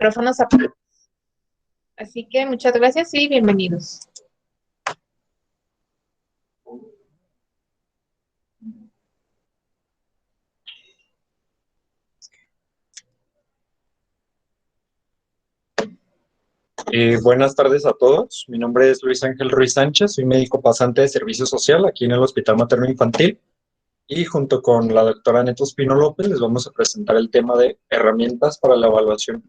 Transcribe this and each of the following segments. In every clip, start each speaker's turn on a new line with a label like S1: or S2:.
S1: Micrófonos apagados. Así que muchas gracias y bienvenidos.
S2: Buenas tardes a todos. Mi nombre es Luis Ángel Ruiz Sánchez, soy médico pasante de servicio social aquí en el Hospital Materno Infantil y junto con la doctora Neto Espino López les vamos a presentar el tema de herramientas para la evaluación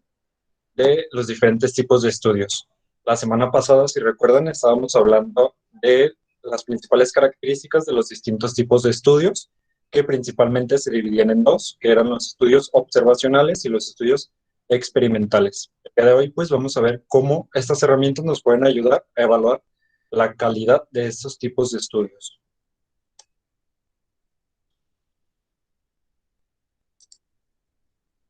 S2: de los diferentes tipos de estudios. La semana pasada, si recuerdan, estábamos hablando de las principales características de los distintos tipos de estudios, que principalmente se dividían en dos, que eran los estudios observacionales y los estudios experimentales. El día de hoy, pues, vamos a ver cómo estas herramientas nos pueden ayudar a evaluar la calidad de estos tipos de estudios.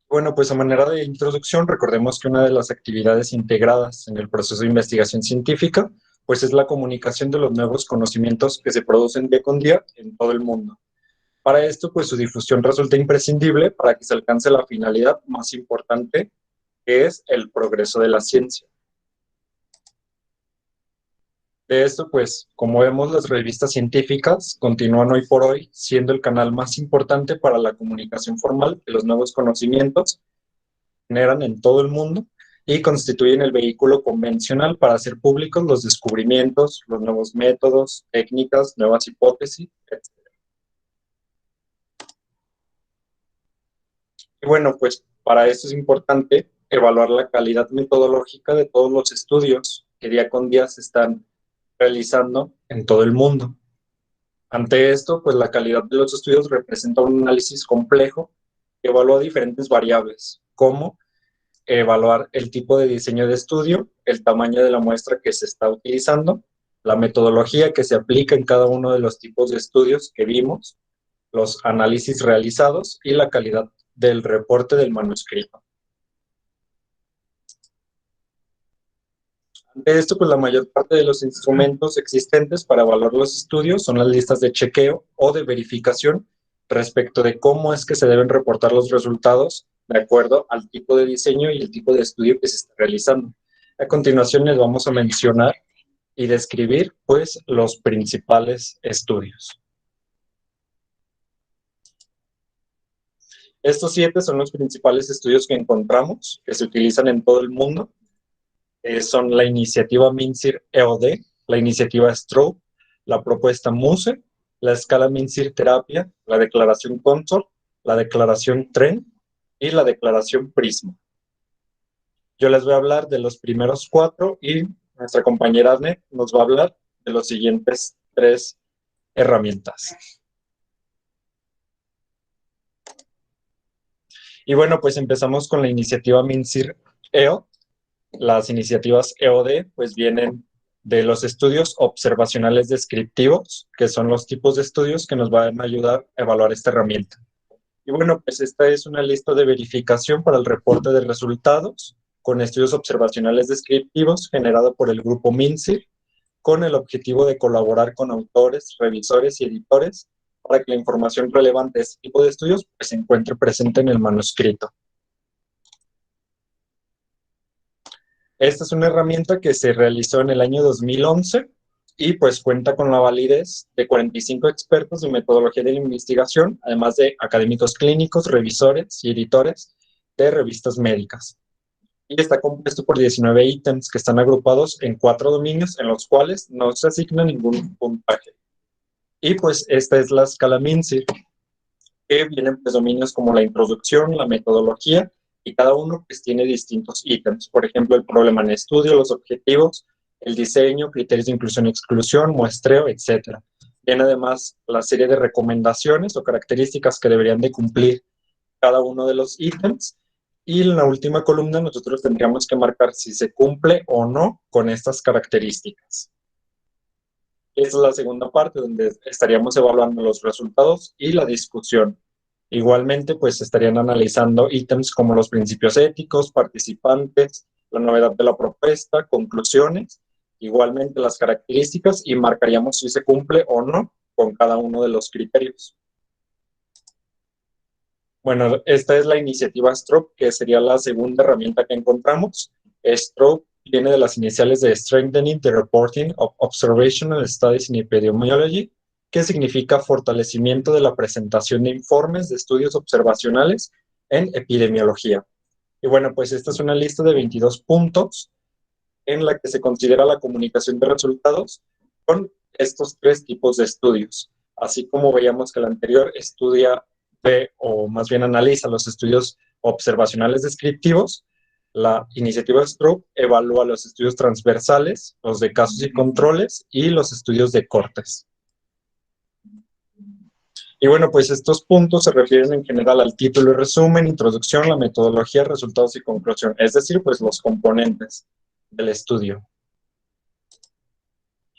S2: Bueno, pues a manera de introducción, recordemos que una de las actividades integradas en el proceso de investigación científica, pues es la comunicación de los nuevos conocimientos que se producen día con día en todo el mundo. Para esto, pues su difusión resulta imprescindible para que se alcance la finalidad más importante, que es el progreso de la ciencia. De esto, pues, como vemos, las revistas científicas continúan hoy por hoy siendo el canal más importante para la comunicación formal de los nuevos conocimientos generan en todo el mundo y constituyen el vehículo convencional para hacer públicos los descubrimientos, los nuevos métodos, técnicas, nuevas hipótesis, etc. Y bueno, pues para eso es importante evaluar la calidad metodológica de todos los estudios que día con día se están realizando en todo el mundo. Ante esto, pues la calidad de los estudios representa un análisis complejo que evalúa diferentes variables, como evaluar el tipo de diseño de estudio, el tamaño de la muestra que se está utilizando, la metodología que se aplica en cada uno de los tipos de estudios que vimos, los análisis realizados y la calidad del reporte del manuscrito. Ante esto, pues la mayor parte de los instrumentos existentes para evaluar los estudios son las listas de chequeo o de verificación respecto de cómo es que se deben reportar los resultados de acuerdo al tipo de diseño y el tipo de estudio que se está realizando. A continuación les vamos a mencionar y describir, pues, los principales estudios. Estos 7 son los principales estudios que encontramos, que se utilizan en todo el mundo. Son la iniciativa MNCIR-EOD, la iniciativa STROBE, la propuesta MUSE, la escala MNCIR-Terapia, la declaración CONSOL, la declaración TREN y la declaración PRISMA. Yo les voy a hablar de los primeros 4 y nuestra compañera Arne nos va a hablar de los siguientes 3 herramientas. Y bueno, pues empezamos con la iniciativa MNCIR-EOD. Las iniciativas EOD pues vienen de los estudios observacionales descriptivos, que son los tipos de estudios que nos van a ayudar a evaluar esta herramienta. Y bueno, pues esta es una lista de verificación para el reporte de resultados con estudios observacionales descriptivos generado por el grupo MNCIR con el objetivo de colaborar con autores, revisores y editores para que la información relevante de este tipo de estudios pues, se encuentre presente en el manuscrito. Esta es una herramienta que se realizó en el año 2011 y pues cuenta con la validez de 45 expertos de metodología de la investigación, además de académicos clínicos, revisores y editores de revistas médicas. Y está compuesto por 19 ítems que están agrupados en 4 dominios en los cuales no se asigna ningún puntaje. Y pues esta es la escala MNCIR, que vienen pues dominios como la introducción, la metodología, y cada uno pues tiene distintos ítems. Por ejemplo, el problema en estudio, los objetivos, el diseño, criterios de inclusión y exclusión, muestreo, etc. Viene además la serie de recomendaciones o características que deberían de cumplir cada uno de los ítems. Y en la última columna nosotros tendríamos que marcar si se cumple o no con estas características. Esta es la segunda parte donde estaríamos evaluando los resultados y la discusión. Igualmente, pues estarían analizando ítems como los principios éticos, participantes, la novedad de la propuesta, conclusiones, igualmente las características y marcaríamos si se cumple o no con cada uno de los criterios. Bueno, esta es la iniciativa STROBE, que sería la segunda herramienta que encontramos. STROBE viene de las iniciales de Strengthening the Reporting of Observational Studies in Epidemiology, que significa fortalecimiento de la presentación de informes de estudios observacionales en epidemiología. Y bueno, pues esta es una lista de 22 puntos en la que se considera la comunicación de resultados con estos tres tipos de estudios. Así como veíamos que el anterior estudia, ve o más bien analiza los estudios observacionales descriptivos, la iniciativa STROBE evalúa los estudios transversales, los de casos y controles y los estudios de cortes. Y bueno, pues estos puntos se refieren en general al título y resumen, introducción, la metodología, resultados y conclusión, es decir, pues los componentes del estudio.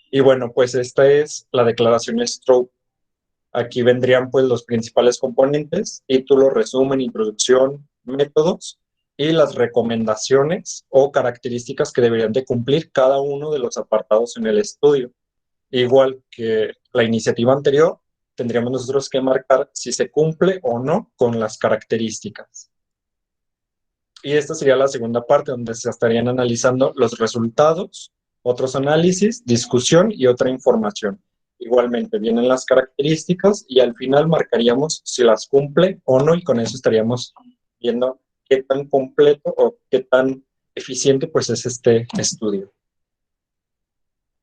S2: Y bueno, pues esta es la declaración STROBE. Aquí vendrían pues los principales componentes, título, resumen, introducción, métodos y las recomendaciones o características que deberían de cumplir cada uno de los apartados en el estudio. Igual que la iniciativa anterior, tendríamos nosotros que marcar si se cumple o no con las características. Y esta sería la segunda parte, donde se estarían analizando los resultados, otros análisis, discusión y otra información. Igualmente vienen las características y al final marcaríamos si las cumple o no, y con eso estaríamos viendo qué tan completo o qué tan eficiente pues es este estudio.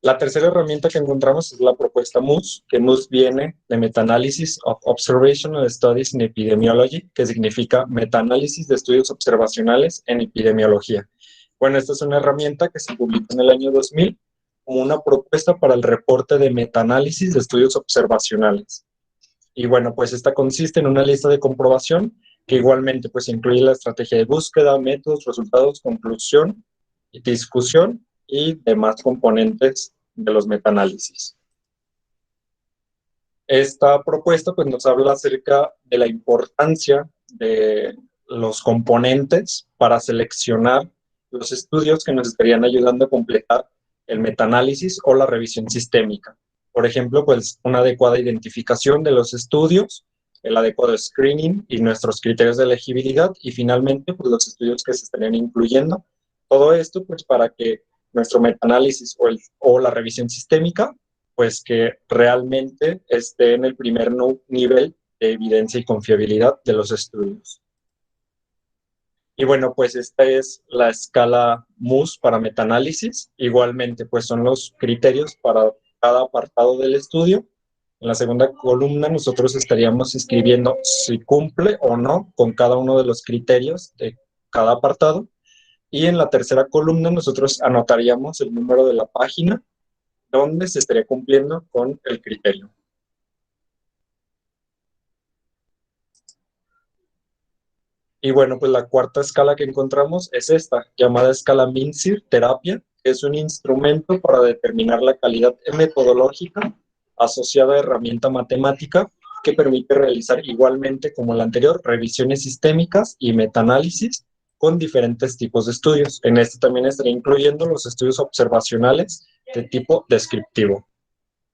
S2: La tercera herramienta que encontramos es la propuesta MOOS, que MOOS viene de Meta-Analysis of Observational Studies in Epidemiology, que significa Meta-Análisis de Estudios Observacionales en Epidemiología. Bueno, esta es una herramienta que se publicó en el año 2000 como una propuesta para el reporte de Meta-Análisis de Estudios Observacionales. Y bueno, pues esta consiste en una lista de comprobación que igualmente pues incluye la estrategia de búsqueda, métodos, resultados, conclusión, discusión y demás componentes de los metaanálisis. Esta propuesta pues nos habla acerca de la importancia de los componentes para seleccionar los estudios que nos estarían ayudando a completar el metaanálisis o la revisión sistémica. Por ejemplo, pues una adecuada identificación de los estudios, el adecuado screening y nuestros criterios de elegibilidad y finalmente pues los estudios que se estarían incluyendo. Todo esto pues para que nuestro metaanálisis o la revisión sistémica pues que realmente esté en el primer nivel de evidencia y confiabilidad de los estudios. Y bueno, pues esta es la escala MOOS para metaanálisis. Igualmente, pues son los criterios para cada apartado del estudio. En la segunda columna nosotros estaríamos escribiendo si cumple o no con cada uno de los criterios de cada apartado. Y en la tercera columna nosotros anotaríamos el número de la página donde se estaría cumpliendo con el criterio. Y bueno, pues la cuarta escala que encontramos es esta, llamada escala MINSIR terapia, que es un instrumento para determinar la calidad metodológica asociada a herramienta matemática que permite realizar igualmente como la anterior revisiones sistémicas y metaanálisis con diferentes tipos de estudios. En este también estaría incluyendo los estudios observacionales de tipo descriptivo.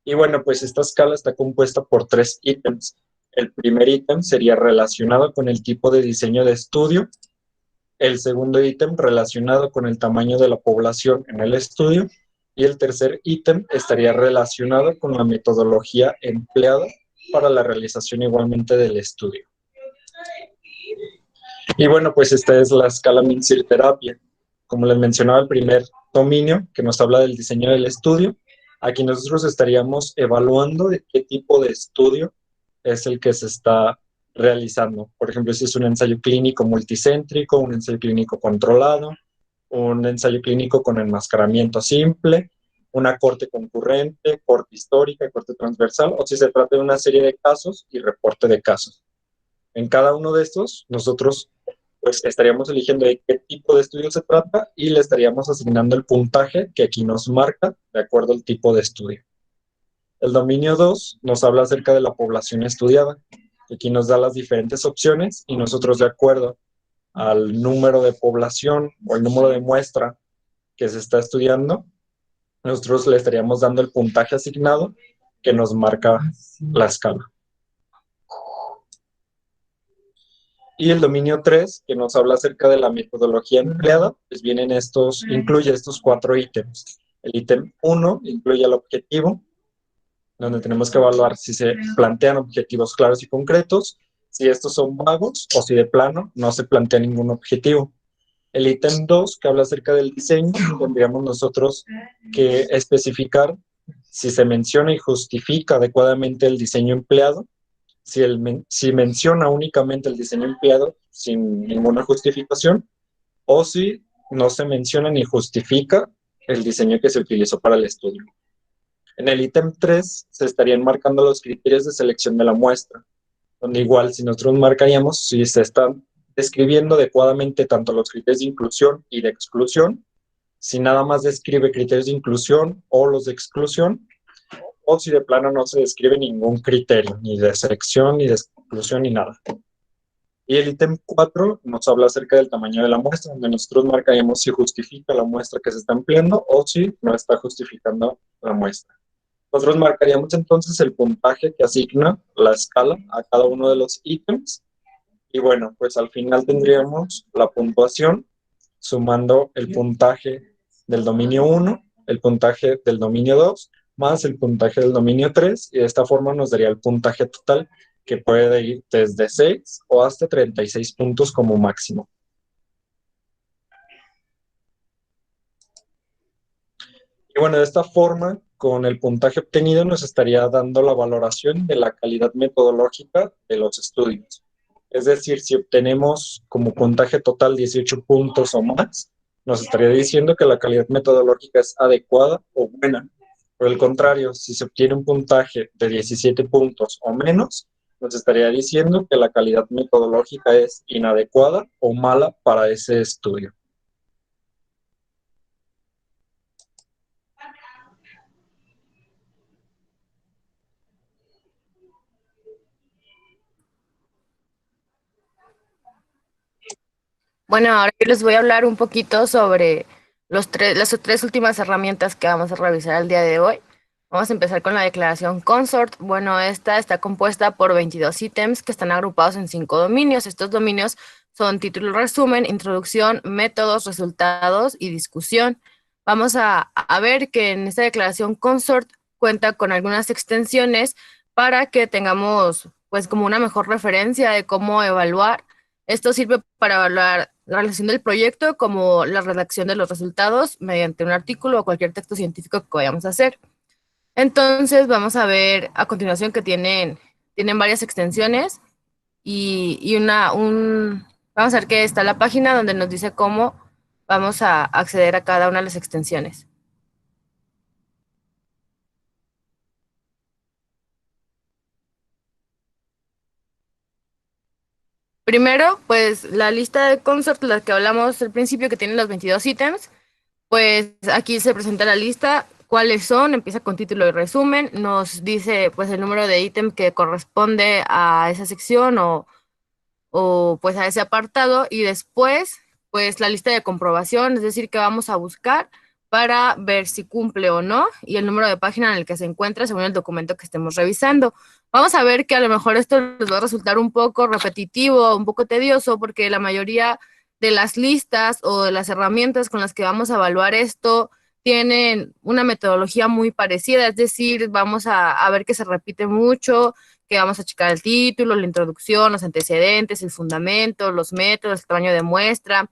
S2: Y bueno, pues esta escala está compuesta por 3 ítems. El primer ítem sería relacionado con el tipo de diseño de estudio. El segundo ítem relacionado con el tamaño de la población en el estudio. Y el tercer ítem estaría relacionado con la metodología empleada para la realización igualmente del estudio. Y bueno, pues esta es la escala MINSIR terapia. Como les mencionaba, el primer dominio que nos habla del diseño del estudio. Aquí nosotros estaríamos evaluando de qué tipo de estudio es el que se está realizando. Por ejemplo, si es un ensayo clínico multicéntrico, un ensayo clínico controlado, un ensayo clínico con enmascaramiento simple, una corte concurrente, corte histórica, corte transversal, o si se trata de una serie de casos y reporte de casos. En cada uno de estos, nosotros pues estaríamos eligiendo de qué tipo de estudio se trata y le estaríamos asignando el puntaje que aquí nos marca de acuerdo al tipo de estudio. El dominio 2 nos habla acerca de la población estudiada. Aquí nos da las diferentes opciones y nosotros de acuerdo al número de población o el número de muestra que se está estudiando, nosotros le estaríamos dando el puntaje asignado que nos marca la escala. Y el dominio 3, que nos habla acerca de la metodología empleada, pues incluye estos 4 ítems. El ítem 1 incluye el objetivo, donde tenemos que evaluar si se plantean objetivos claros y concretos, si estos son vagos o si de plano no se plantea ningún objetivo. El ítem 2, que habla acerca del diseño, tendríamos nosotros que especificar si se menciona y justifica adecuadamente el diseño empleado, si menciona únicamente el diseño empleado sin ninguna justificación, o si no se menciona ni justifica el diseño que se utilizó para el estudio. En el ítem 3 se estarían marcando los criterios de selección de la muestra, donde igual si nosotros marcaríamos si se están describiendo adecuadamente tanto los criterios de inclusión y de exclusión, si nada más describe criterios de inclusión o los de exclusión, o si de plano no se describe ningún criterio, ni de selección, ni de exclusión, ni nada. Y el ítem 4 nos habla acerca del tamaño de la muestra, donde nosotros marcaríamos si justifica la muestra que se está empleando o si no está justificando la muestra. Nosotros marcaríamos entonces el puntaje que asigna la escala a cada uno de los ítems. Y bueno, pues al final tendríamos la puntuación sumando el puntaje del dominio 1, el puntaje del dominio 2, más el puntaje del dominio 3, y de esta forma nos daría el puntaje total, que puede ir desde 6 o hasta 36 puntos como máximo. Y bueno, de esta forma, con el puntaje obtenido, nos estaría dando la valoración de la calidad metodológica de los estudios. Es decir, si obtenemos como puntaje total 18 puntos o más, nos estaría diciendo que la calidad metodológica es adecuada o buena. Por el contrario, si se obtiene un puntaje de 17 puntos o menos, nos estaría diciendo que la calidad metodológica es inadecuada o mala para ese estudio.
S3: Bueno, ahora yo les voy a hablar un poquito sobre las tres últimas herramientas que vamos a revisar el día de hoy. Vamos a empezar con la declaración Consort. Bueno, esta está compuesta por 22 ítems que están agrupados en 5 dominios. Estos dominios son título, resumen, introducción, métodos, resultados y discusión. Vamos a ver que en esta declaración Consort cuenta con algunas extensiones para que tengamos pues como una mejor referencia de cómo evaluar. Esto sirve para evaluar la realización del proyecto como la redacción de los resultados mediante un artículo o cualquier texto científico que vayamos a hacer. Entonces vamos a ver a continuación que tienen varias extensiones vamos a ver que está la página donde nos dice cómo vamos a acceder a cada una de las extensiones. Primero, pues la lista de consort, la que hablamos al principio, que tiene los 22 ítems, pues aquí se presenta la lista, cuáles son, empieza con título y resumen, nos dice pues el número de ítem que corresponde a esa sección o pues a ese apartado, y después pues la lista de comprobación, es decir, que vamos a buscar para ver si cumple o no, y el número de página en el que se encuentra según el documento que estemos revisando. Vamos a ver que a lo mejor esto les va a resultar un poco repetitivo, un poco tedioso, porque la mayoría de las listas o de las herramientas con las que vamos a evaluar esto tienen una metodología muy parecida, es decir, vamos a ver que se repite mucho, que vamos a checar el título, la introducción, los antecedentes, el fundamento, los métodos, el tamaño de muestra,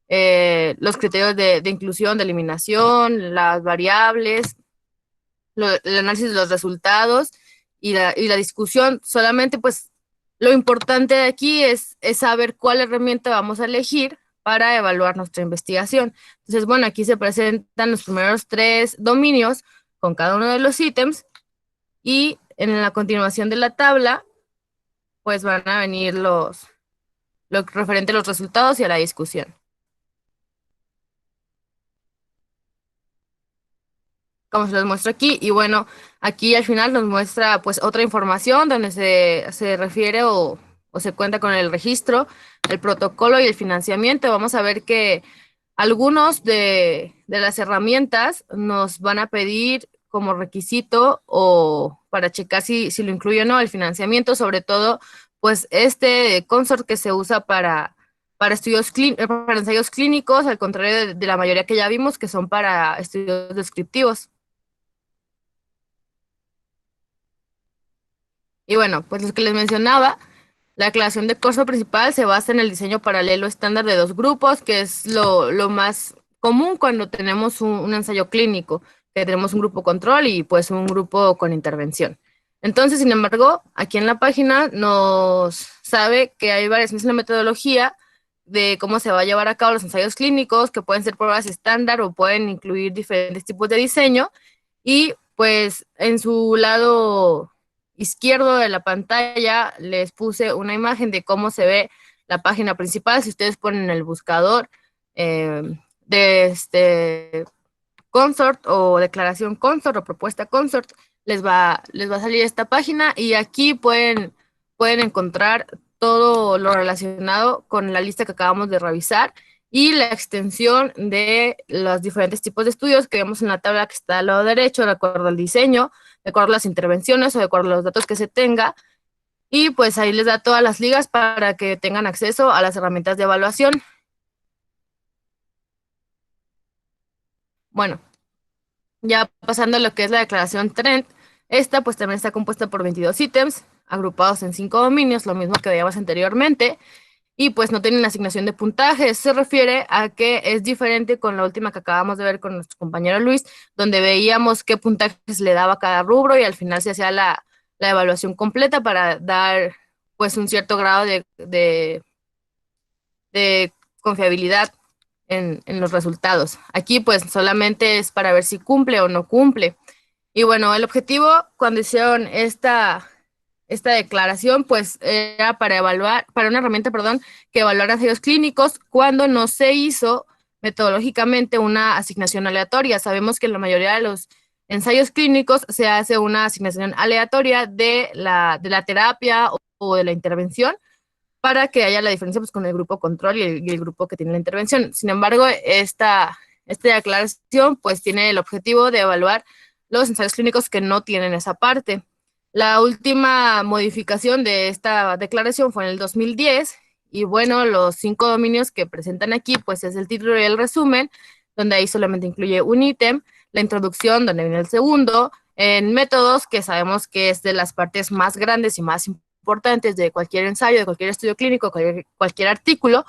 S3: los criterios de inclusión, de eliminación, las variables, el análisis de los resultados y la discusión. Solamente pues lo importante de aquí es saber cuál herramienta vamos a elegir para evaluar nuestra investigación. Entonces, bueno, aquí se presentan los primeros 3 dominios con cada uno de los ítems, y en la continuación de la tabla pues van a venir lo referente a los resultados y a la discusión. Como se los muestro aquí, y bueno, aquí al final nos muestra pues otra información donde se refiere o se cuenta con el registro, el protocolo y el financiamiento. Vamos a ver que algunos de las herramientas nos van a pedir como requisito o para checar si lo incluye o no el financiamiento, sobre todo pues este consort que se usa para para ensayos clínicos, al contrario de la mayoría que ya vimos, que son para estudios descriptivos. Y bueno, pues lo que les mencionaba, la declaración de curso principal se basa en el diseño paralelo estándar de dos grupos, que es lo más común cuando tenemos un ensayo clínico, que tenemos un grupo control y pues un grupo con intervención. Entonces, sin embargo, aquí en la página nos sabe que hay variaciones en la metodología de cómo se va a llevar a cabo los ensayos clínicos, que pueden ser pruebas estándar o pueden incluir diferentes tipos de diseño. Y pues en su lado izquierdo de la pantalla les puse una imagen de cómo se ve la página principal. Si ustedes ponen el buscador de este consort o declaración consort o propuesta consort, les va a salir esta página y aquí pueden encontrar todo lo relacionado con la lista que acabamos de revisar y la extensión de los diferentes tipos de estudios que vemos en la tabla que está al lado derecho, de acuerdo al diseño, de acuerdo a las intervenciones o de acuerdo a los datos que se tenga. Y pues ahí les da todas las ligas para que tengan acceso a las herramientas de evaluación. Bueno, ya pasando a lo que es la declaración Trend, esta pues también está compuesta por 22 ítems, agrupados en 5 dominios, lo mismo que veíamos anteriormente, y pues no tienen asignación de puntaje. Eso se refiere a que es diferente con la última que acabamos de ver con nuestro compañero Luis, donde veíamos qué puntajes le daba cada rubro y al final se hacía la evaluación completa para dar pues un cierto grado de confiabilidad en los resultados. Aquí pues solamente es para ver si cumple o no cumple. Y bueno, el objetivo cuando hicieron esta declaración, pues era para evaluar, para una herramienta, perdón, que evaluara ensayos clínicos cuando no se hizo metodológicamente una asignación aleatoria. Sabemos que en la mayoría de los ensayos clínicos se hace una asignación aleatoria de la terapia o de la intervención para que haya la diferencia pues, con el grupo control y el grupo que tiene la intervención. Sin embargo, esta declaración pues tiene el objetivo de evaluar los ensayos clínicos que no tienen esa parte. La última modificación de esta declaración fue en el 2010 y bueno, los 5 dominios que presentan aquí pues es el título y el resumen, donde ahí solamente incluye un ítem, la introducción, donde viene el segundo, en métodos, que sabemos que es de las partes más grandes y más importantes de cualquier ensayo, de cualquier estudio clínico, cualquier artículo,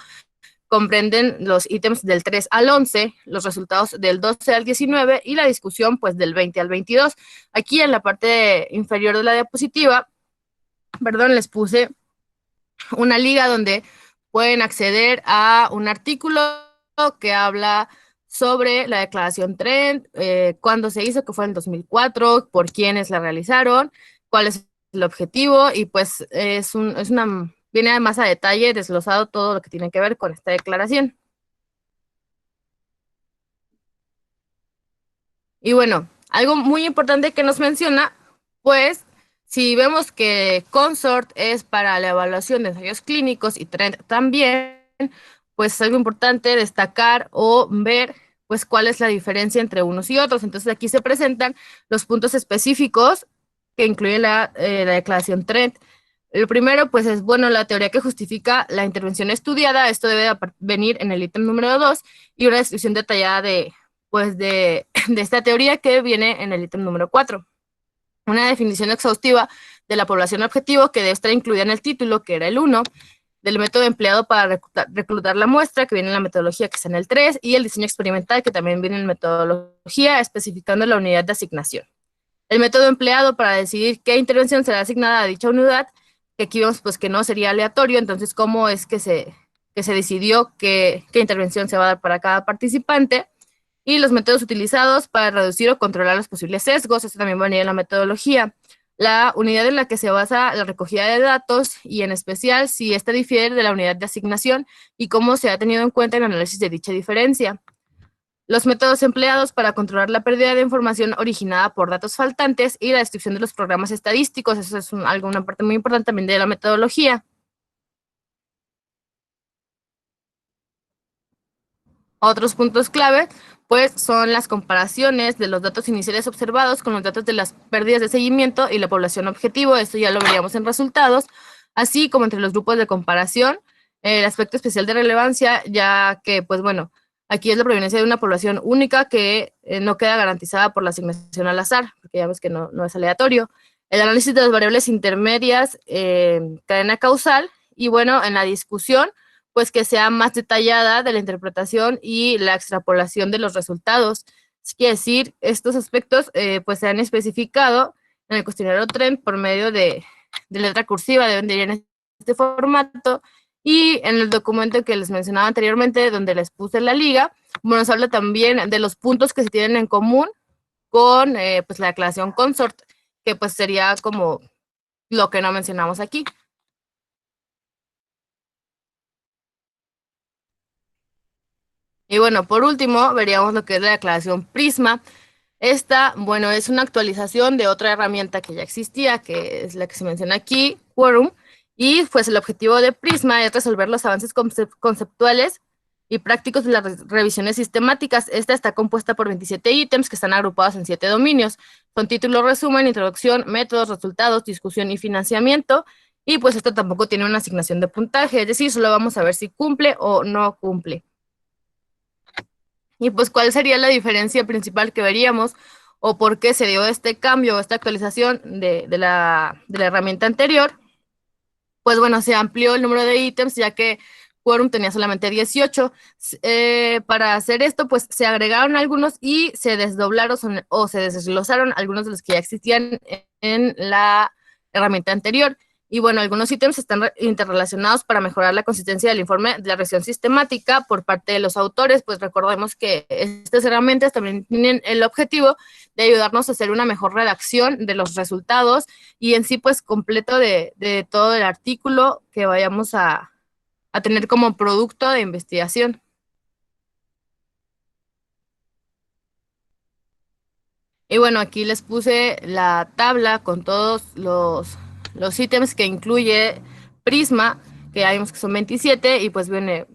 S3: comprenden los ítems del 3 al 11, los resultados del 12 al 19 y la discusión pues del 20 al 22. Aquí en la parte inferior de la diapositiva, perdón, les puse una liga donde pueden acceder a un artículo que habla sobre la declaración Trend, cuándo se hizo, que fue en 2004, por quiénes la realizaron, cuál es el objetivo y pues viene además a detalle desglosado todo lo que tiene que ver con esta declaración. Y bueno, algo muy importante que nos menciona, pues si vemos que Consort es para la evaluación de ensayos clínicos y Trend también, pues es algo importante destacar o ver pues cuál es la diferencia entre unos y otros. Entonces aquí se presentan los puntos específicos que incluye la declaración Trend. El primero, pues es, bueno, la teoría que justifica la intervención estudiada. Esto debe venir en el ítem número 2 y una descripción detallada de esta teoría que viene en el ítem número 4. Una definición exhaustiva de la población objetivo que debe estar incluida en el título, que era el 1, del método empleado para reclutar la muestra, que viene en la metodología, que está en el 3, y el diseño experimental, que también viene en metodología, especificando la unidad de asignación. El método empleado para decidir qué intervención será asignada a dicha unidad, que aquí vemos pues que no sería aleatorio, entonces cómo es que se decidió qué intervención se va a dar para cada participante, y los métodos utilizados para reducir o controlar los posibles sesgos. Esto también va a venir en la metodología. La unidad en la que se basa la recogida de datos y en especial si ésta difiere de la unidad de asignación y cómo se ha tenido en cuenta en el análisis de dicha diferencia. Los métodos empleados para controlar la pérdida de información originada por datos faltantes y la descripción de los programas estadísticos. Eso es una parte muy importante también de la metodología. Otros puntos clave, pues, son las comparaciones de los datos iniciales observados con los datos de las pérdidas de seguimiento y la población objetivo. Esto ya lo veríamos en resultados. así como entre los grupos de comparación, el aspecto especial de relevancia, ya que, pues bueno, aquí es la proveniencia de una población única que no queda garantizada por la asignación al azar, porque ya ves que no es aleatorio. El análisis de las variables intermedias, cadena causal, y bueno, en la discusión, pues que sea más detallada de la interpretación y la extrapolación de los resultados. Es decir, estos aspectos pues se han especificado en el cuestionario Trend por medio de letra cursiva, deben de ir en este formato, y en el documento que les mencionaba anteriormente, donde les puse la liga, bueno, nos habla también de los puntos que se tienen en común con pues la declaración consort, que pues sería como lo que no mencionamos aquí. Y bueno, por último, veríamos lo que es la declaración Prisma. Esta, bueno, es una actualización de otra herramienta que ya existía, que es la que se menciona aquí, Quorum, y pues el objetivo de Prisma es resolver los avances conceptuales y prácticos de las revisiones sistemáticas. Esta está compuesta por 27 ítems que están agrupados en 7 dominios. Son título, resumen, introducción, métodos, resultados, discusión y financiamiento. Y pues esto tampoco tiene una asignación de puntaje, es decir, solo vamos a ver si cumple o no cumple. Y pues, ¿cuál sería la diferencia principal que veríamos o por qué se dio este cambio, esta actualización de la herramienta anterior? Pues bueno, se amplió el número de ítems ya que Quorum tenía solamente 18. Para hacer esto, pues se agregaron algunos y se desdoblaron o se desglosaron algunos de los que ya existían en la herramienta anterior. Y bueno, algunos ítems están interrelacionados para mejorar la consistencia del informe de la revisión sistemática por parte de los autores. Pues recordemos que estas herramientas también tienen el objetivo de ayudarnos a hacer una mejor redacción de los resultados y en sí pues completo de todo el artículo que vayamos a tener como producto de investigación. Y bueno, aquí les puse la tabla con todos los ítems que incluye Prisma, que ya vimos que son 27, y pues viene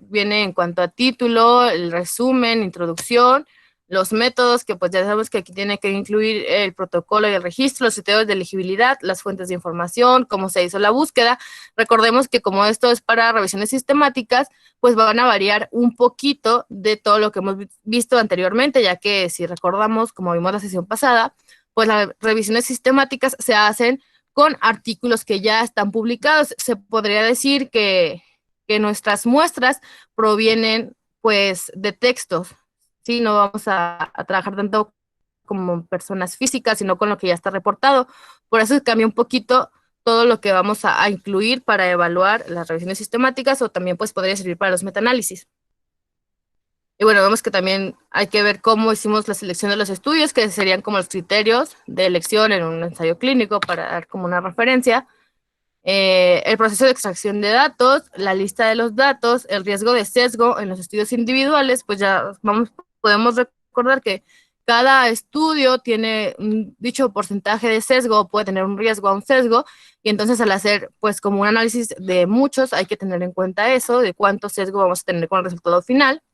S3: en cuanto a título, el resumen, introducción, los métodos, que pues ya sabemos que aquí tiene que incluir el protocolo y el registro, los criterios de elegibilidad, las fuentes de información, cómo se hizo la búsqueda. Recordemos que como esto es para revisiones sistemáticas, pues van a variar un poquito de todo lo que hemos visto anteriormente, ya que si recordamos, como vimos la sesión pasada, pues las revisiones sistemáticas se hacen con artículos que ya están publicados. Se podría decir que nuestras muestras provienen pues de textos, ¿sí? No vamos a trabajar tanto como personas físicas, sino con lo que ya está reportado. Por eso cambia un poquito todo lo que vamos a incluir para evaluar las revisiones sistemáticas o también pues podría servir para los metaanálisis. Y bueno, vemos que también hay que ver cómo hicimos la selección de los estudios, que serían como los criterios de elección en un ensayo clínico para dar como una referencia. El proceso de extracción de datos, la lista de los datos, el riesgo de sesgo en los estudios individuales, pues ya podemos recordar que cada estudio tiene un dicho porcentaje de sesgo, puede tener un riesgo a un sesgo, y entonces al hacer pues como un análisis de muchos hay que tener en cuenta eso, de cuánto sesgo vamos a tener con el resultado final.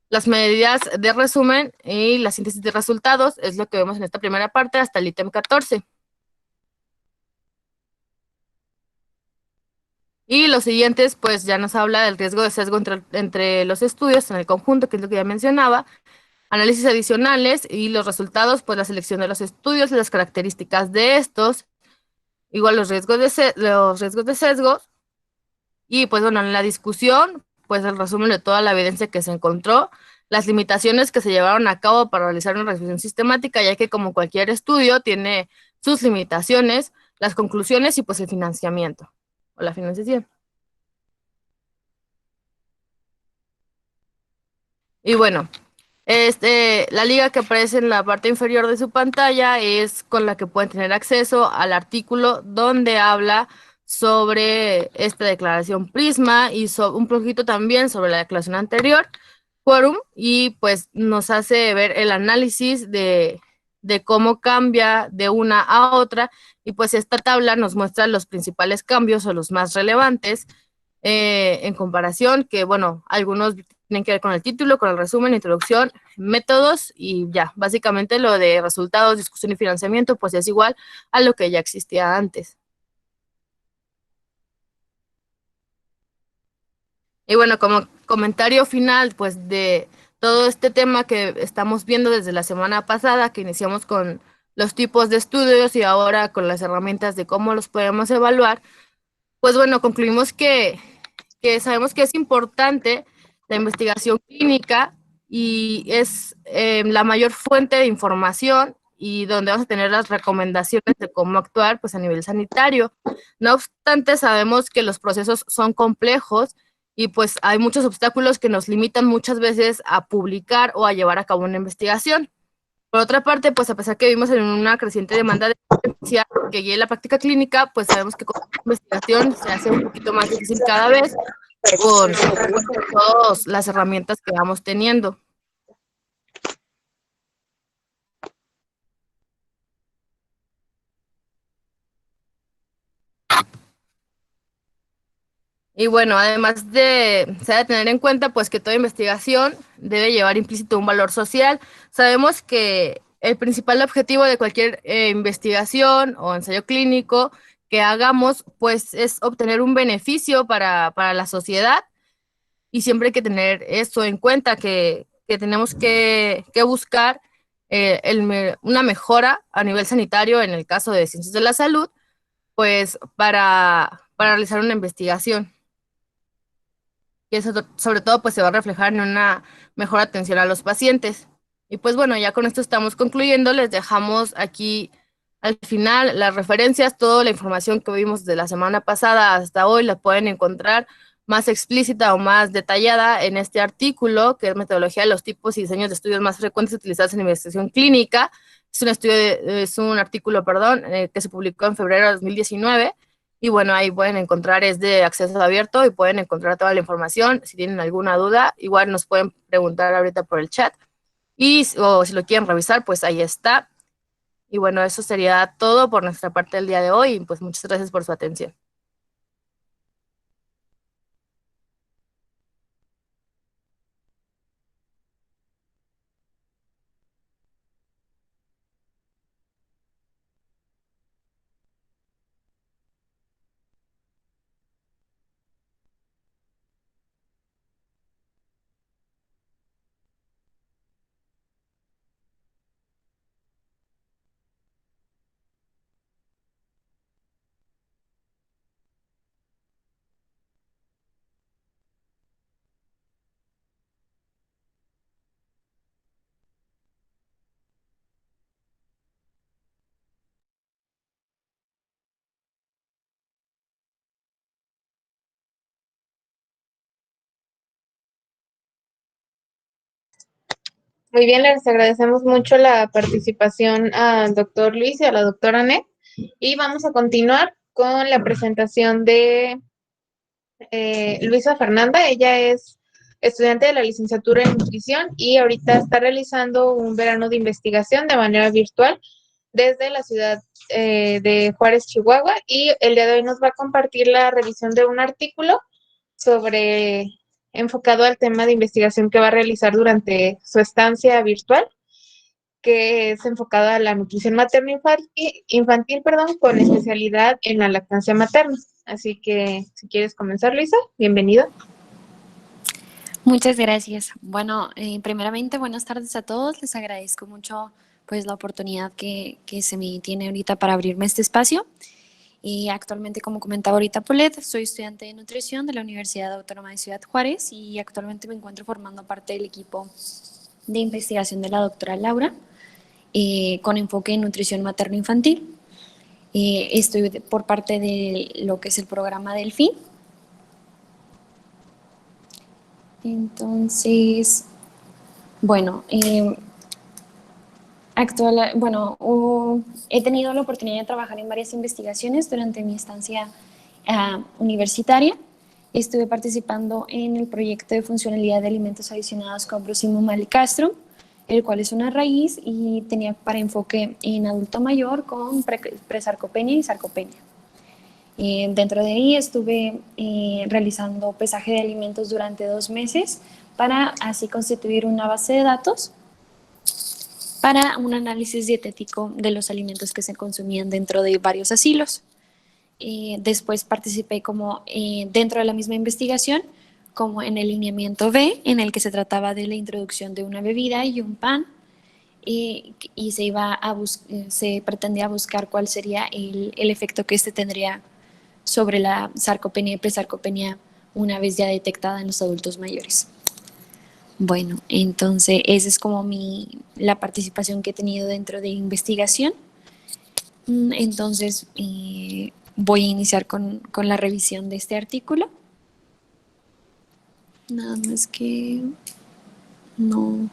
S3: Las medidas de resumen y la síntesis de resultados es lo que vemos en esta primera parte hasta el ítem 14. Y los siguientes, pues ya nos habla del riesgo de sesgo entre los estudios en el conjunto, que es lo que ya mencionaba, análisis adicionales y los resultados, pues la selección de los estudios, las características de estos, igual los riesgos de sesgo, y pues bueno, en la discusión, pues el resumen de toda la evidencia que se encontró, las limitaciones que se llevaron a cabo para realizar una revisión sistemática, ya que como cualquier estudio tiene sus limitaciones, las conclusiones y pues el financiamiento o la financiación. Y bueno, la liga que aparece en la parte inferior de su pantalla es con la que pueden tener acceso al artículo donde habla sobre esta declaración Prisma y un poquito también sobre la declaración anterior, Quorum, y pues nos hace ver el análisis de cómo cambia de una a otra, y pues esta tabla nos muestra los principales cambios o los más relevantes en comparación, que bueno, algunos tienen que ver con el título, con el resumen, introducción, métodos y ya, básicamente lo de resultados, discusión y financiamiento, pues es igual a lo que ya existía antes. Y bueno, como comentario final, pues de todo este tema que estamos viendo desde la semana pasada, que iniciamos con los tipos de estudios y ahora con las herramientas de cómo los podemos evaluar, pues bueno, concluimos que sabemos que es importante la investigación clínica y es la mayor fuente de información y donde vamos a tener las recomendaciones de cómo actuar pues a nivel sanitario. No obstante, sabemos que los procesos son complejos y pues hay muchos obstáculos que nos limitan muchas veces a publicar o a llevar a cabo una investigación. Por otra parte, pues a pesar que vivimos en una creciente demanda de ciencia que guíe la práctica clínica, pues sabemos que con la investigación se hace un poquito más difícil cada vez con todas las herramientas que vamos teniendo. Y bueno, además se ha de tener en cuenta pues que toda investigación debe llevar implícito un valor social. Sabemos que el principal objetivo de cualquier investigación o ensayo clínico que hagamos pues es obtener un beneficio para la sociedad y siempre hay que tener eso en cuenta, que tenemos que buscar una mejora a nivel sanitario en el caso de ciencias de la salud, pues para realizar una investigación. Y eso sobre todo pues se va a reflejar en una mejor atención a los pacientes. Y pues bueno, ya con esto estamos concluyendo, les dejamos aquí al final las referencias, toda la información que vimos de la semana pasada hasta hoy la pueden encontrar más explícita o más detallada en este artículo, que es Metodología de los tipos y diseños de estudios más frecuentes utilizados en investigación clínica. Es un artículo, perdón, que se publicó en febrero de 2019. Y bueno, ahí pueden encontrar, es de acceso abierto y pueden encontrar toda la información. Si tienen alguna duda, igual nos pueden preguntar ahorita por el chat. O si lo quieren revisar, pues ahí está. Y bueno, eso sería todo por nuestra parte del día de hoy. Y pues muchas gracias por su atención.
S1: Muy bien, les agradecemos mucho la participación al doctor Luis y a la doctora Net. Y vamos a continuar con la presentación de Luisa Fernanda. Ella es estudiante de la licenciatura en nutrición y ahorita está realizando un verano de investigación de manera virtual desde la ciudad de Juárez, Chihuahua. Y el día de hoy nos va a compartir la revisión de un artículo enfocado al tema de investigación que va a realizar durante su estancia virtual, que es enfocado a la nutrición materno-infantil, con especialidad en la lactancia materna. Así que, si quieres comenzar, Luisa, bienvenida.
S4: Muchas gracias. Bueno, primeramente, buenas tardes a todos. Les agradezco mucho pues la oportunidad que se me tiene ahorita para abrirme este espacio. Y actualmente, como comentaba ahorita Paulette, soy estudiante de nutrición de la Universidad Autónoma de Ciudad Juárez y actualmente me encuentro formando parte del equipo de investigación de la doctora Laura, con enfoque en nutrición materno-infantil. Estoy por parte de lo que es el programa Delfín. Entonces, bueno, he tenido la oportunidad de trabajar en varias investigaciones durante mi estancia universitaria. Estuve participando en el proyecto de funcionalidad de alimentos adicionados con Brusimo Malicastrum, el cual es una raíz y tenía para enfoque en adulto mayor con presarcopenia y sarcopenia. Dentro de ahí estuve realizando pesaje de alimentos durante 2 meses para así constituir una base de datos para un análisis dietético de los alimentos que se consumían dentro de varios asilos. Después participé como dentro de la misma investigación como en el lineamiento B, en el que se trataba de la introducción de una bebida y un pan, y se pretendía buscar cuál sería el efecto que este tendría sobre la sarcopenia y presarcopenia una vez ya detectada en los adultos mayores. Bueno, entonces esa es como la participación que he tenido dentro de investigación. Entonces voy a iniciar con la revisión de este artículo. Nada más que no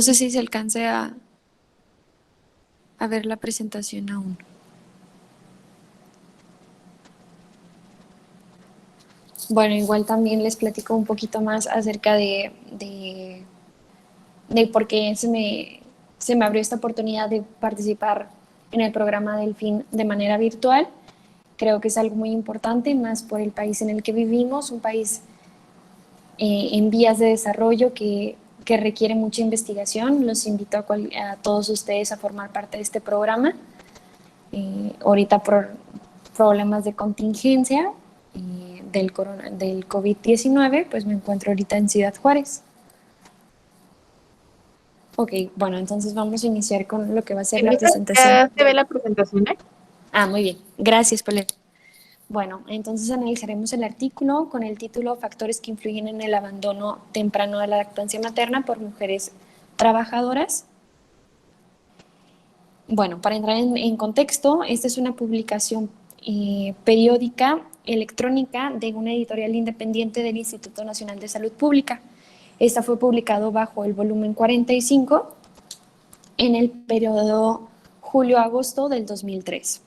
S4: sé si se alcance a ver la presentación aún. Bueno, igual también les platico un poquito más acerca de por qué se me abrió esta oportunidad de participar en el programa Delfín de manera virtual. Creo que es algo muy importante, más por el país en el que vivimos, un país en vías de desarrollo que requiere mucha investigación. Los invito a todos ustedes a formar parte de este programa. Ahorita por problemas de contingencia del COVID-19, pues me encuentro ahorita en Ciudad Juárez. Ok, bueno, entonces vamos a iniciar con lo que va a ser la presentación.
S1: ¿Ya se ve la presentación?
S4: Muy bien. Gracias, Paulette. Bueno, entonces analizaremos el artículo con el título Factores que influyen en el abandono temprano de la lactancia materna por mujeres trabajadoras. Bueno, para entrar en contexto, esta es una publicación periódica electrónica de una editorial independiente del Instituto Nacional de Salud Pública. Esta fue publicado bajo el volumen 45 en el periodo julio-agosto del 2003.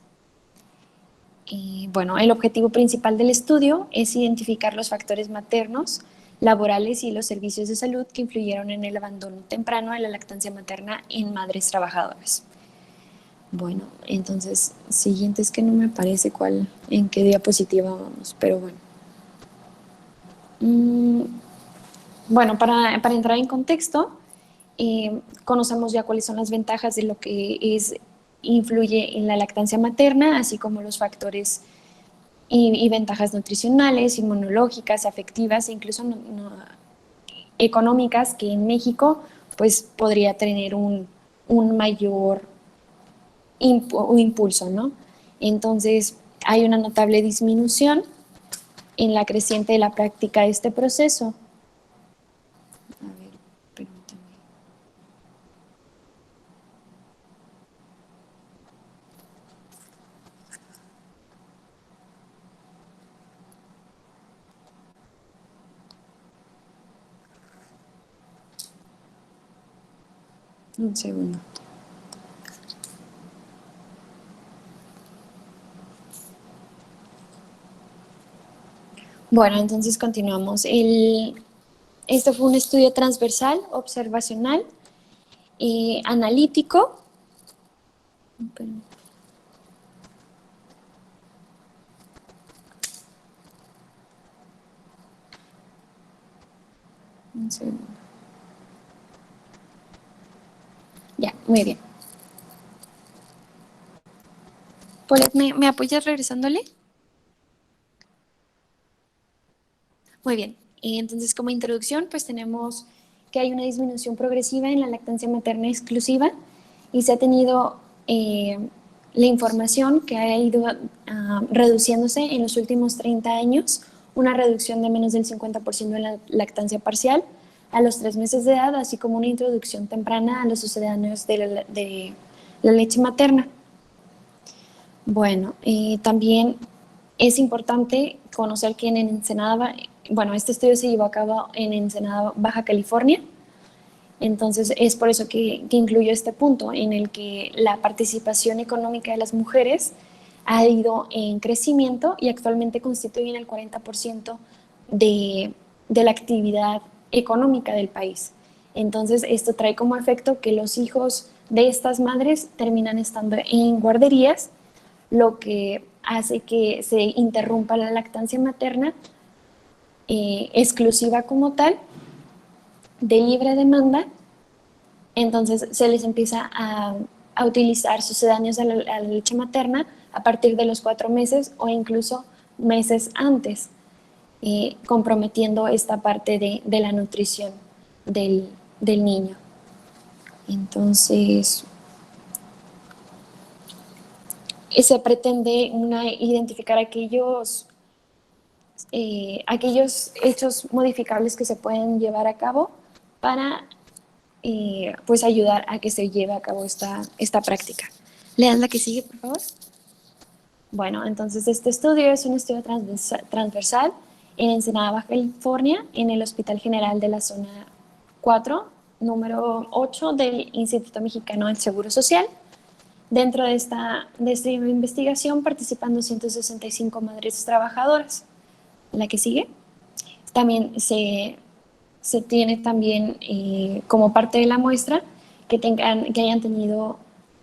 S4: Bueno, el objetivo principal del estudio es identificar los factores maternos, laborales y los servicios de salud que influyeron en el abandono temprano de la lactancia materna en madres trabajadoras. Bueno, entonces, siguiente es que no me aparece en qué diapositiva vamos, pero bueno. Bueno, para entrar en contexto, conocemos ya cuáles son las ventajas de lo que influye en la lactancia materna, así como los factores y ventajas nutricionales, inmunológicas, afectivas e incluso económicas que en México pues podría tener un mayor impulso, ¿no? Entonces hay una notable disminución en la creciente de la práctica de este proceso. A ver, permítame. Un segundo. Bueno, entonces continuamos. Esto fue un estudio transversal, observacional, analítico. Un segundo. Ya, muy bien. Paulette, ¿me apoyas regresándole? Muy bien. Entonces, como introducción, pues tenemos que hay una disminución progresiva en la lactancia materna exclusiva y se ha tenido la información que ha ido reduciéndose en los últimos 30 años, una reducción de menos del 50% en la lactancia parcial a los 3 meses de edad, así como una introducción temprana a los sucedáneos de la leche materna. Bueno, también es importante conocer que en Ensenada, bueno, este estudio se llevó a cabo en Ensenada, Baja California, entonces es por eso que incluyo este punto en el que la participación económica de las mujeres ha ido en crecimiento y actualmente constituyen el 40% de la actividad económica del país. Entonces esto trae como efecto que los hijos de estas madres terminan estando en guarderías, lo que hace que se interrumpa la lactancia materna exclusiva como tal, de libre demanda. Entonces se les empieza a utilizar sucedáneos a la leche materna a partir de los 4 meses o incluso meses antes, comprometiendo esta parte de la nutrición del niño. Entonces, se pretende identificar aquellos hechos modificables que se pueden llevar a cabo para pues ayudar a que se lleve a cabo esta práctica. ¿Le la que sigue, por favor? Bueno, entonces este estudio es un estudio transversal en Ensenada, Baja California, en el Hospital General de la Zona 4, número 8 del Instituto Mexicano del Seguro Social. Dentro de esta investigación participan 265 madres trabajadoras. La que sigue. También se tiene también como parte de la muestra que hayan tenido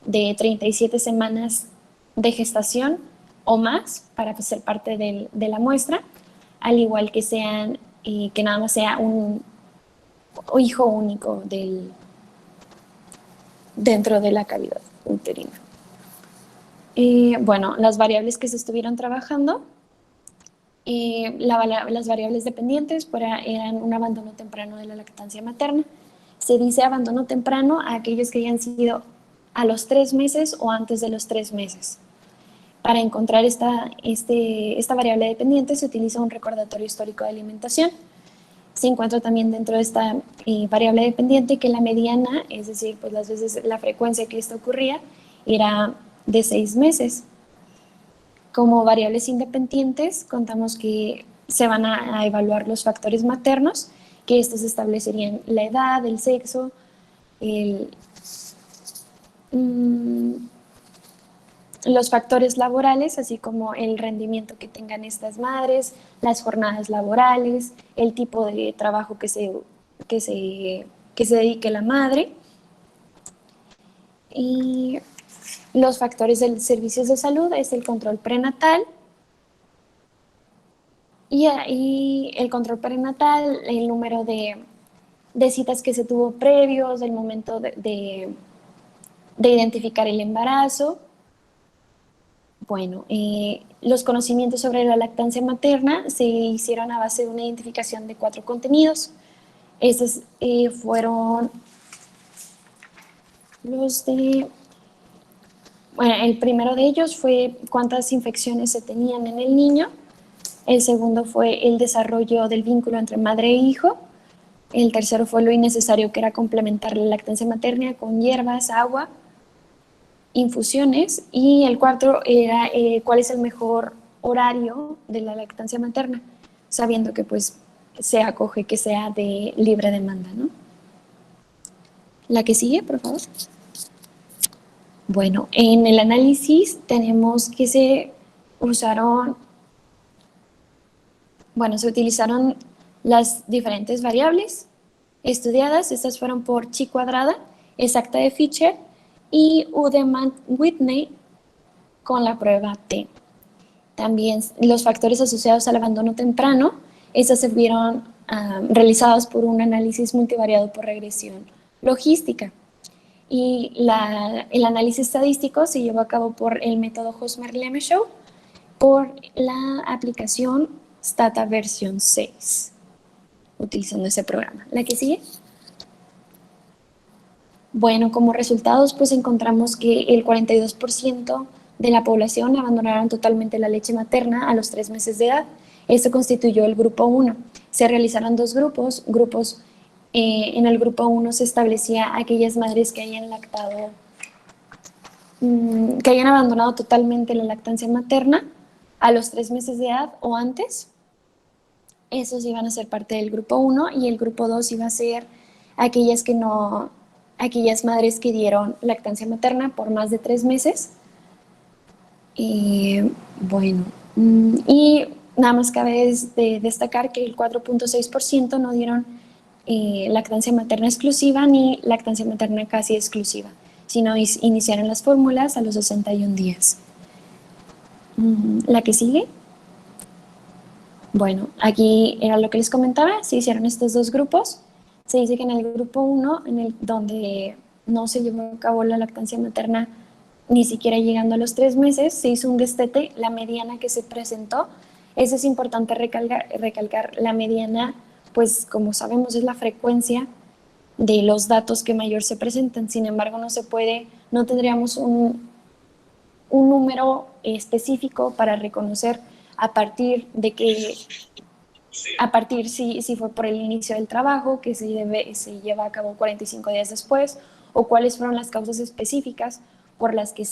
S4: de 37 semanas de gestación o más para ser parte de la muestra, al igual que que nada más sea un hijo único dentro de la cavidad uterina. Bueno, las variables que se estuvieron trabajando, las variables dependientes eran un abandono temprano de la lactancia materna. Se dice abandono temprano a aquellos que hayan sido a los 3 meses o antes de los 3 meses. Para encontrar esta variable dependiente se utiliza un recordatorio histórico de alimentación. Se encuentra también dentro de esta variable dependiente que la mediana, es decir, pues las veces la frecuencia que esto ocurría, era de 6 meses. Como variables independientes, contamos que se van a evaluar los factores maternos, que estos establecerían la edad, el sexo, los factores laborales, así como el rendimiento que tengan estas madres, las jornadas laborales, el tipo de trabajo que se dedique la madre, y los factores de servicios de salud es el control prenatal, y el control prenatal, el número de citas que se tuvo previos, el momento de identificar el embarazo. Bueno, los conocimientos sobre la lactancia materna se hicieron a base de una identificación de 4 contenidos. Estos fueron los de... Bueno, el primero de ellos fue cuántas infecciones se tenían en el niño. El segundo fue el desarrollo del vínculo entre madre e hijo. El tercero fue lo innecesario que era complementar la lactancia materna con hierbas, agua, infusiones. Y el cuarto era cuál es el mejor horario de la lactancia materna, sabiendo que pues se acoge que sea de libre demanda, ¿no? La que sigue, por favor. Bueno, en el análisis tenemos que se utilizaron las diferentes variables estudiadas. Estas fueron por chi cuadrada, exacta de Fisher, y Udeman-Whitney con la prueba T. También los factores asociados al abandono temprano, estas se vieron realizadas por un análisis multivariado por regresión logística. Y el análisis estadístico se llevó a cabo por el método Hosmer-Lemeshow por la aplicación Stata versión 6, utilizando ese programa. ¿La que sigue? Bueno, como resultados, pues encontramos que el 42% de la población abandonaron totalmente la leche materna a los 3 meses de edad. Esto constituyó el grupo 1. Se realizaron 2 grupos. En el grupo 1 se establecía aquellas madres que hayan lactado, que hayan abandonado totalmente la lactancia materna a los 3 meses de edad o antes. Esos iban a ser parte del grupo 1, y el grupo 2 iba a ser aquellas madres que dieron lactancia materna por más de 3 meses. Y nada más cabe destacar que el 4.6% no dieron lactancia materna exclusiva ni lactancia materna casi exclusiva, sino iniciaron las fórmulas a los 61 días. La que sigue. Bueno, aquí era lo que les comentaba, se hicieron estos 2 grupos. Se dice que en el grupo 1, donde no se llevó a cabo la lactancia materna ni siquiera llegando a los 3 meses, se hizo un destete, la mediana que se presentó. Eso es importante recalcar, la mediana, pues como sabemos es la frecuencia de los datos que mayor se presentan. Sin embargo, no tendríamos un número específico para reconocer a partir de que, si fue por el inicio del trabajo, que se lleva a cabo 45 días después, o cuáles fueron las causas específicas por las que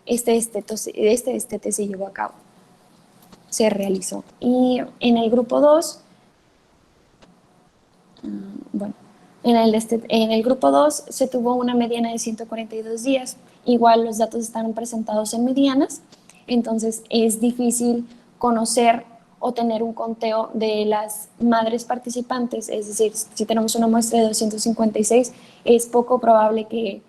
S4: este destete se llevó a cabo, se realizó. Y en el grupo 2, bueno, en el grupo 2 se tuvo una mediana de 142 días. Igual los datos están presentados en medianas, entonces es difícil conocer o tener un conteo de las madres participantes. Es decir, si tenemos una muestra de 256, es poco probable que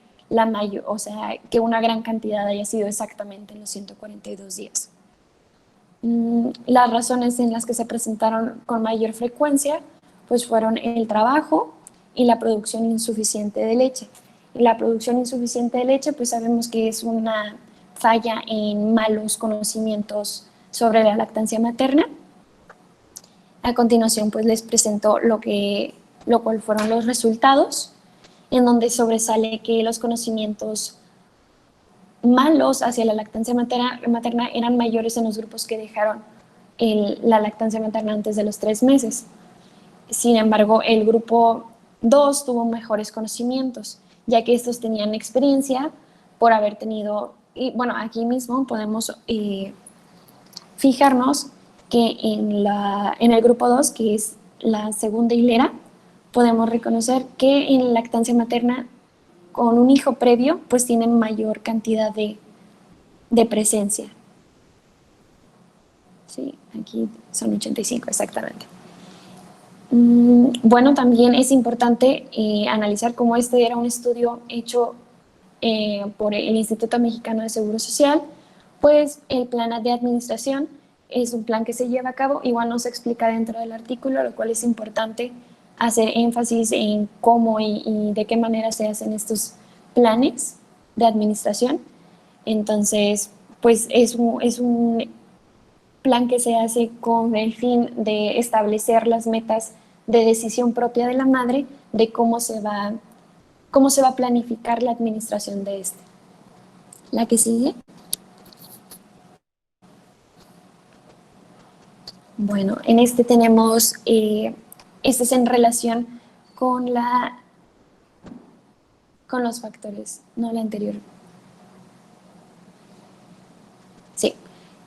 S4: que una gran cantidad haya sido exactamente en los 142 días. Las razones en las que se presentaron con mayor frecuencia pues fueron el trabajo y la producción insuficiente de leche. La producción insuficiente de leche, pues sabemos que es una falla en malos conocimientos sobre la lactancia materna. A continuación, pues les presento lo cual fueron los resultados, en donde sobresale que los conocimientos malos hacia la lactancia materna eran mayores en los grupos que dejaron la lactancia materna antes de los 3 meses. Sin embargo, el grupo 2 tuvo mejores conocimientos, ya que estos tenían experiencia por haber tenido, y bueno, aquí mismo podemos fijarnos que en el grupo 2, que es la segunda hilera, podemos reconocer que en la lactancia materna con un hijo previo, pues tienen mayor cantidad de presencia. Sí, aquí son 85 exactamente. Bueno, también es importante analizar cómo este era un estudio hecho por el Instituto Mexicano de Seguro Social, pues el plan de administración es un plan que se lleva a cabo, igual no se explica dentro del artículo, lo cual es importante hacer énfasis en cómo y de qué manera se hacen estos planes de administración. Entonces, pues es un plan que se hace con el fin de establecer las metas de decisión propia de la madre de cómo se va a planificar la administración de este. La que sigue. Bueno, en este tenemos, este es en relación con los factores, no la anterior. Sí,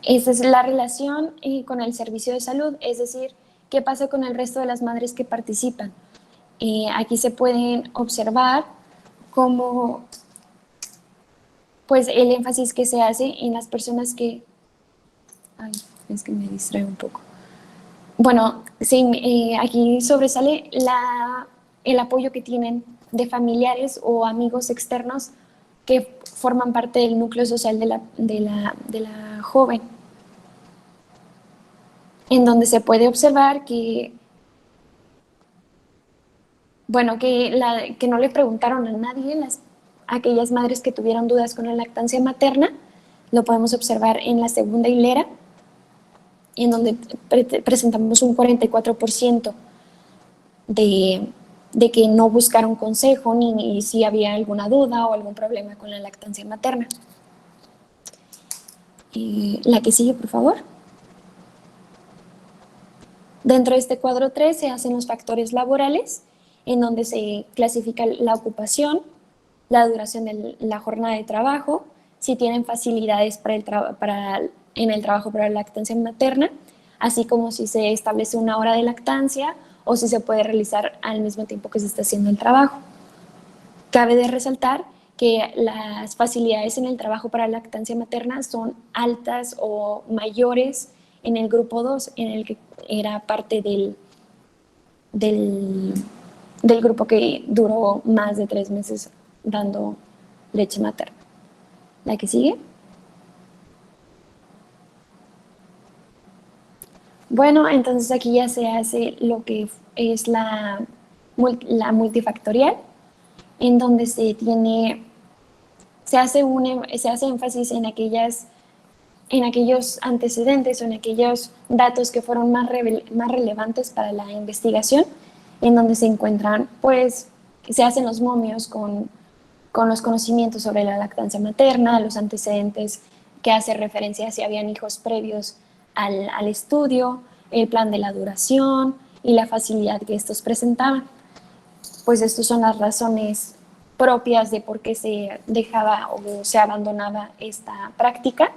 S4: esta es la relación con el servicio de salud, es decir, qué pasa con el resto de las madres que participan. Aquí se pueden observar cómo, pues, el énfasis que se hace en las personas que... Ay, es que me distrae un poco. Bueno, sí, aquí sobresale el apoyo que tienen de familiares o amigos externos que forman parte del núcleo social de la joven, en donde se puede observar que, bueno, que no le preguntaron a nadie, aquellas madres que tuvieron dudas con la lactancia materna, lo podemos observar en la segunda hilera, en donde presentamos un 44% de que no buscaron consejo ni si había alguna duda o algún problema con la lactancia materna. La que sigue, por favor. Dentro de este cuadro 3 se hacen los factores laborales, en donde se clasifica la ocupación, la duración de la jornada de trabajo, si tienen facilidades en el trabajo para la lactancia materna, así como si se establece una hora de lactancia o si se puede realizar al mismo tiempo que se está haciendo el trabajo. Cabe de resaltar que las facilidades en el trabajo para la lactancia materna son altas o mayores en el grupo 2, en el que era parte del grupo que duró más de 3 meses dando leche materna. La que sigue. Bueno, entonces aquí ya se hace lo que es la multifactorial, en donde se tiene se hace énfasis en aquellos antecedentes o en aquellos datos que fueron más relevantes para la investigación, en donde se encuentran, pues, se hacen los momios con los conocimientos sobre la lactancia materna, los antecedentes que hace referencia a si habían hijos previos al estudio, el plan de la duración y la facilidad que estos presentaban. Pues estas son las razones propias de por qué se dejaba o se abandonaba esta práctica.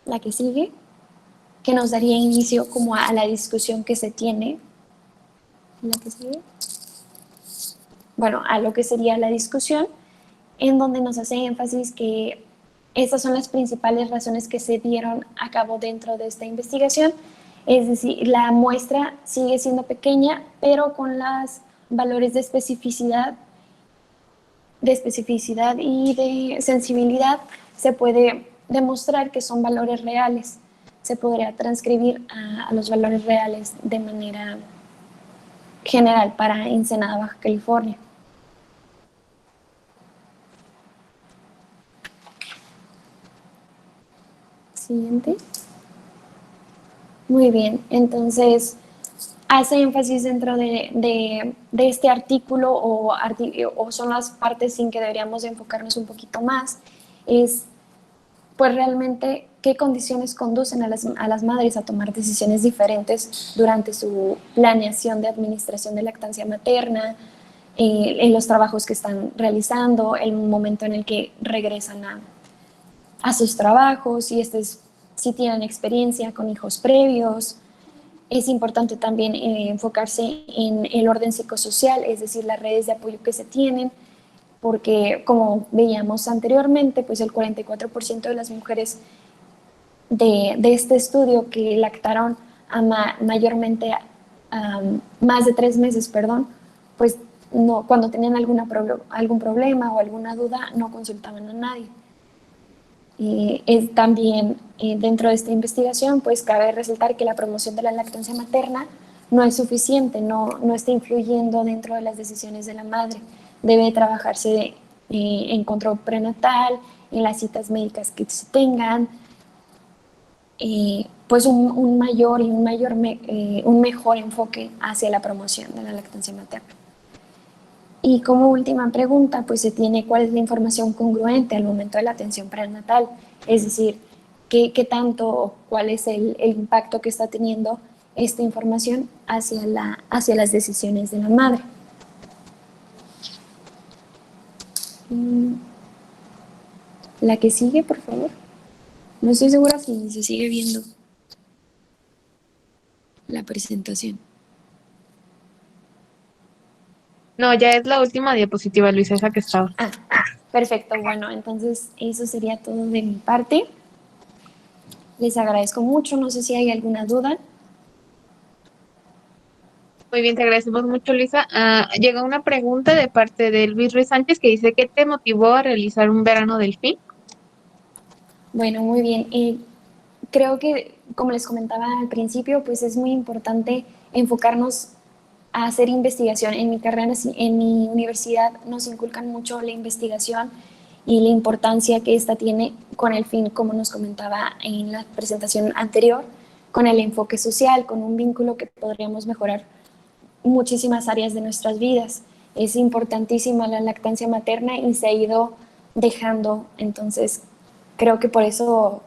S4: La que sigue, que nos daría inicio como a la discusión que se tiene. La que sigue. Bueno, a lo que sería la discusión, en donde nos hace énfasis que estas son las principales razones que se dieron a cabo dentro de esta investigación. Es decir, la muestra sigue siendo pequeña, pero con los valores de especificidad y de sensibilidad se puede demostrar que son valores reales. Se podría transcribir a los valores reales de manera general para Ensenada, Baja California. Siguiente. Muy bien, entonces hace énfasis dentro de este artículo o son las partes en que deberíamos de enfocarnos un poquito más, es pues realmente qué condiciones conducen a las madres a tomar decisiones diferentes durante su planeación de administración de lactancia materna, en los trabajos que están realizando, el momento en el que regresan a sus trabajos, si tienen experiencia con hijos previos. Es importante también enfocarse en el orden psicosocial, es decir, las redes de apoyo que se tienen, porque como veíamos anteriormente, pues el 44% de las mujeres de este estudio que lactaron mayormente más de 3 meses, pues no, cuando tenían algún problema o alguna duda, no consultaban a nadie. También dentro de esta investigación, pues cabe resaltar que la promoción de la lactancia materna no es suficiente, no está influyendo dentro de las decisiones de la madre. Debe trabajarse en control prenatal, en las citas médicas que se tengan, pues un mejor enfoque hacia la promoción de la lactancia materna. Y como última pregunta, pues se tiene cuál es la información congruente al momento de la atención prenatal, es decir, qué tanto, cuál es el impacto que está teniendo esta información hacia las decisiones de la madre. La que sigue, por favor. No estoy segura si se sigue viendo la presentación.
S1: No, ya es la última diapositiva, Luisa, esa que estaba.
S4: Perfecto. Bueno, entonces eso sería todo de mi parte. Les agradezco mucho. No sé si hay alguna duda.
S1: Muy bien, te agradecemos mucho, Luisa. Llegó una pregunta de parte de Luis Ruiz Sánchez que dice, ¿qué te motivó a realizar un verano delfín?
S4: Bueno, muy bien. Creo que, como les comentaba al principio, pues es muy importante enfocarnos a hacer investigación. En mi carrera, en mi universidad, nos inculcan mucho la investigación y la importancia que esta tiene con el fin, como nos comentaba en la presentación anterior, con el enfoque social, con un vínculo que podríamos mejorar muchísimas áreas de nuestras vidas. Es importantísima la lactancia materna y se ha ido dejando. Entonces, creo que por eso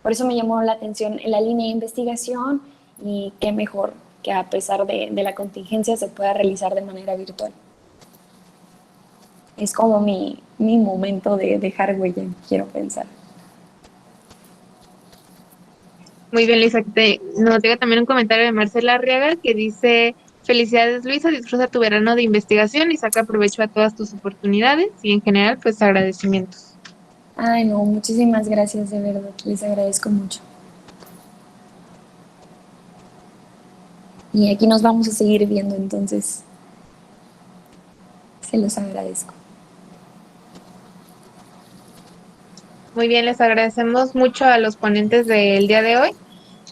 S4: me llamó la atención en la línea de investigación y qué mejor que a pesar de la contingencia se pueda realizar de manera virtual. Es como mi momento de dejar huella, quiero pensar.
S1: Muy bien, Luisa. Nos llega también un comentario de Marcela Arriaga que dice, felicidades, Luisa, disfruta tu verano de investigación y saca provecho a todas tus oportunidades y en general, pues agradecimientos.
S4: Ay, no, muchísimas gracias, de verdad, les agradezco mucho. Y aquí nos vamos a seguir viendo, entonces se los agradezco.
S1: Muy bien, les agradecemos mucho a los ponentes del día de hoy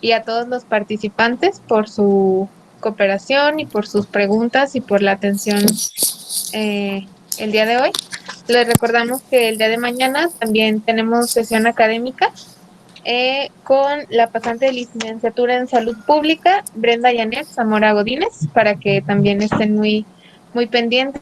S1: y a todos los participantes por su cooperación y por sus preguntas y por la atención el día de hoy. les recordamos que el día de mañana también tenemos sesión académica con la pasante de licenciatura en salud pública, Brenda Yanet Zamora Godínez, para que también estén muy, muy pendientes